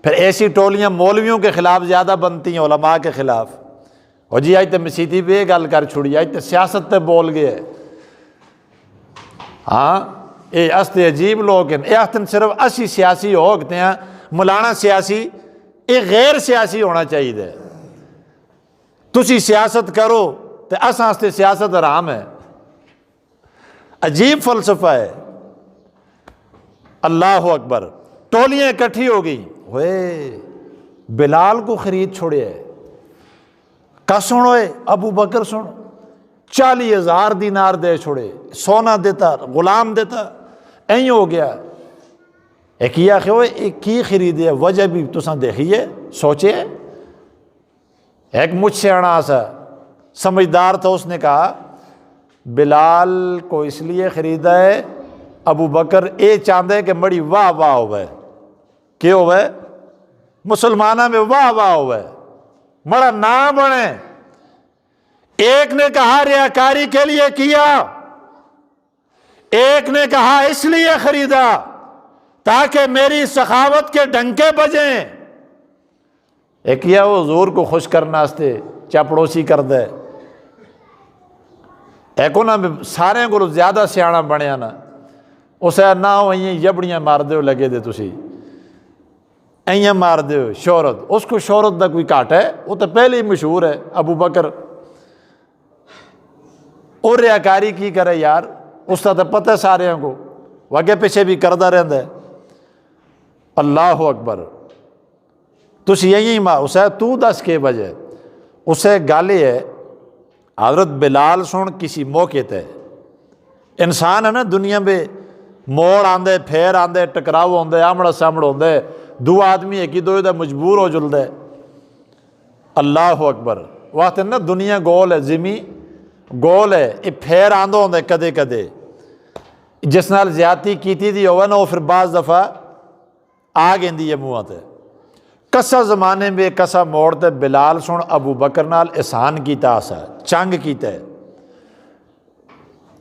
پھر ایسی ٹولیاں مولویوں کے خلاف زیادہ بنتی ہیں علماء کے خلاف، اور جی آج تے مسیتی پہ یہ گل کر چھڑی، آج تے سیاست تے بول گئے۔ ہاں یہ استے عجیب لوگ ہیں، یہ اختن صرف اسی سیاسی ہو گتے ہیں، مولانا سیاسی، یہ غیر سیاسی ہونا چاہیے۔ تسی سیاست کرو تو اساں استے سیاست حرام ہے، عجیب فلسفہ ہے۔ اللہ اکبر، ٹولیاں اکٹھی ہو گئی، ہوئے بلال کو خرید چھوڑے، کا سن ہوئے ابو بکر سن 40,000 دینار دے چھوڑے، سونا دیتا، غلام دیتا، این ہو گیا۔ ایک یہ آخر ہوئے ایک کی خریدے، وجہ بھی تساں دیکھیے سوچے۔ ایک مجھ سے اڑا سا سمجھدار تھا، اس نے کہا بلال کو اس لیے خریدا ہے ابو بکر اے چاندے کہ بڑی واہ واہ ہوئے، کیا ہوئے مسلمانہ میں واہ واہ ہوئے، بڑا نام بنے۔ ایک نے کہا ریاکاری کے لیے کیا، ایک نے کہا اس لیے خریدا تاکہ میری سخاوت کے ڈنکے بجیں۔ ایک یہ وہ حضور کو خوش کرنا استے چاپڑوسی کر دے، ایک نا سارے کو زیادہ سیاح بنیا نا، اسے نہ ہوئی جبڑیاں مار دے لگے دے تسی ایاں مار دے شہرت، اس کو شہرت دا کوئی کاٹ ہے، وہ تو پہلے ہی مشہور ہے ابو بکر۔ اور ریاکاری کی کرے یار، اس کا تو پتہ ہے سارے کو، وگے پیچھے بھی کردہ رہتا ہے۔ اللہ اکبر، تسی یہی ماں اسے تو دس کے بجے اسے گالی ہے۔ حضرت بلال سن کسی موقع تے انسان ہے نا دنیا میں، موڑ آندے پھیر آندے ٹکراؤ آندے آمڑا سامڑ ہوندے، دو آدمی ایک ہی دو دا مجبور ہو جلدے۔ اللہ اکبر، وقت نا دنیا گول ہے، زمیں گول ہے، یہ پھیر آندو ہوندے کدے کدے، جس نال زیادتی کیتی دی ہوئے نا وہ پھر بعض دفعہ آ گئی ہے منہ تے۔ کسا زمانے میں کسا موڑ تے بلال سن ابو بکر نال احسان کیتا آسا، چنگ کیتا ہے،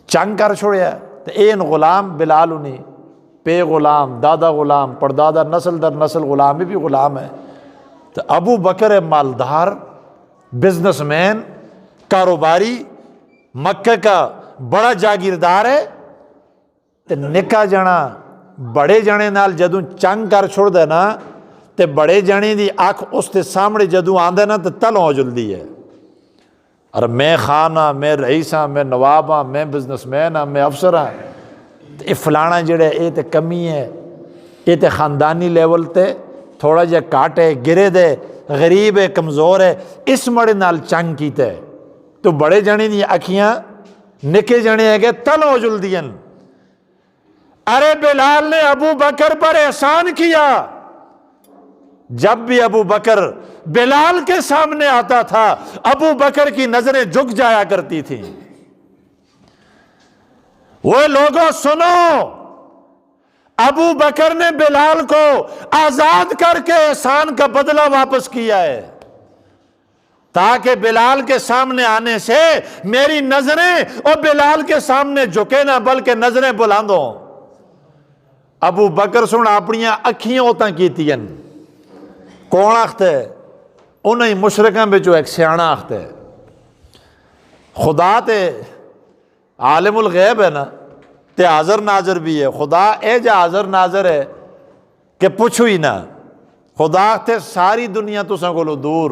چنگ کر چھوڑیا۔ تو این غلام بلال انہیں پے غلام، دادا غلام، پردادا، نسل در نسل غلام بھی غلام ہے۔ تو ابو بکر ہے مالدار، بزنس مین، کاروباری، مکہ کا بڑا جاگیردار ہے۔ تو نکا جنا بڑے جنے نال جدوں چنگ کر چھوڑ دے نا، تے بڑے جنے دی آنکھ اس تے سامنے جدوں آندے نا تو تل ہو جلدی ہے، اور میں خان ہاں، میں رئیس ہاں، میں نواب ہاں، میں بزنس مین ہاں، میں افسر ہاں، یہ فلانا جڑے یہ تے کمی ہے، یہ تے خاندانی لیول تے تھوڑا جا کاٹے گرے دے، غریب ہے، کمزور ہے، اس مڑے نال چنگ کیتے تو بڑے جنے دی اکھیاں نکے جنے ہے کہ تل ہو جلدی ہیں۔ ارے بلال نے ابو بکر پر احسان کیا، جب بھی ابو بکر بلال کے سامنے آتا تھا ابو بکر کی نظریں جھک جایا کرتی تھیں۔ وہ لوگوں سنو، ابو بکر نے بلال کو آزاد کر کے احسان کا بدلہ واپس کیا ہے، تاکہ بلال کے سامنے آنے سے میری نظریں اور بلال کے سامنے جھکے نہ بلکہ نظریں بلند ہوں۔ ابو بکر سن اپنی اکھیاں ہوتا کیتی ہیں، کون آختے ہے؟ انہیں مشرکاں میں جو ایک سیانا آختے ہے، خدا تے عالم الغیب ہے نا، تے حاضر ناظر بھی ہے، خدا اے جا حاضر ناظر ہے کہ پوچھو ہی نہ، خدا تے ساری دنیا تساں کولو دور،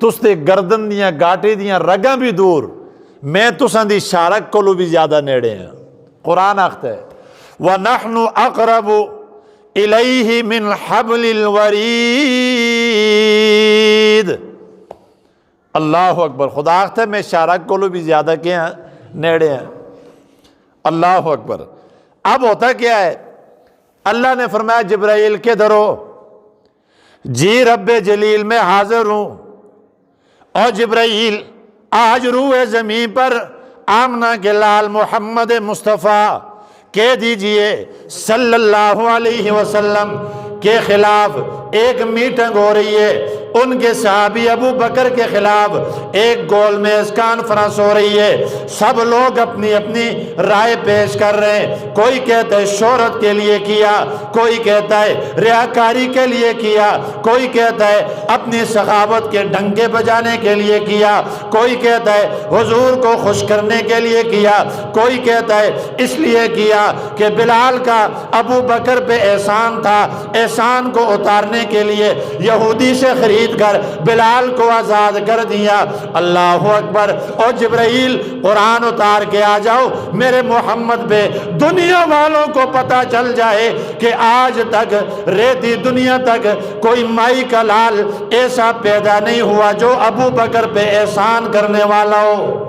تس تے گردن دیاں گاٹے دیاں رگاں بھی دور، میں تساں دی شارک کولو بھی زیادہ نیڑے ہیں۔ قرآن آختے ہے وَنَحْنُ أَقْرَبُ إِلَيْهِ مِنْ حَبْلِ الْوَرِيدِ۔ اللہ اکبر، خدا آختے ہے میں شارک کولو بھی زیادہ کیا ہیں، نیڑے ہیں۔ اللہ اکبر۔ اب ہوتا کیا ہے، اللہ نے فرمایا جبرائیل کے درو، جی رب جلیل میں حاضر ہوں، اور جبرائیل آج روح زمین پر آمنہ کے لال محمد مصطفیٰ کہہ دیجئے صلی اللہ علیہ وسلم کے خلاف ایک میٹنگ ہو رہی ہے، ان کے صحابی ابو بکر کے خلاف ایک گول میز کانفرنس ہو رہی ہے، سب لوگ اپنی اپنی رائے پیش کر رہے ہیں، کوئی کہتا ہے شہرت کے لیے کیا، کوئی کہتا ہے ریاکاری کے لیے کیا، کوئی کہتا ہے اپنی سخاوت کے ڈنکے بجانے کے لیے کیا، کوئی کہتا ہے حضور کو خوش کرنے کے لیے کیا، کوئی کہتا ہے اس لیے کیا کہ بلال کا ابو بکر پہ احسان تھا، احسان کو اتارنے کے لیے یہودی سے خرید کر بلال کو آزاد کر دیا۔ اللہ اکبر۔ اور جبرائیل قرآن اتار کے آ جاؤ میرے محمد پہ، دنیا والوں کو پتہ چل جائے کہ آج تک ریتی دنیا تک کوئی مائی کا لال ایسا پیدا نہیں ہوا جو ابو بکر پہ احسان کرنے والا ہو۔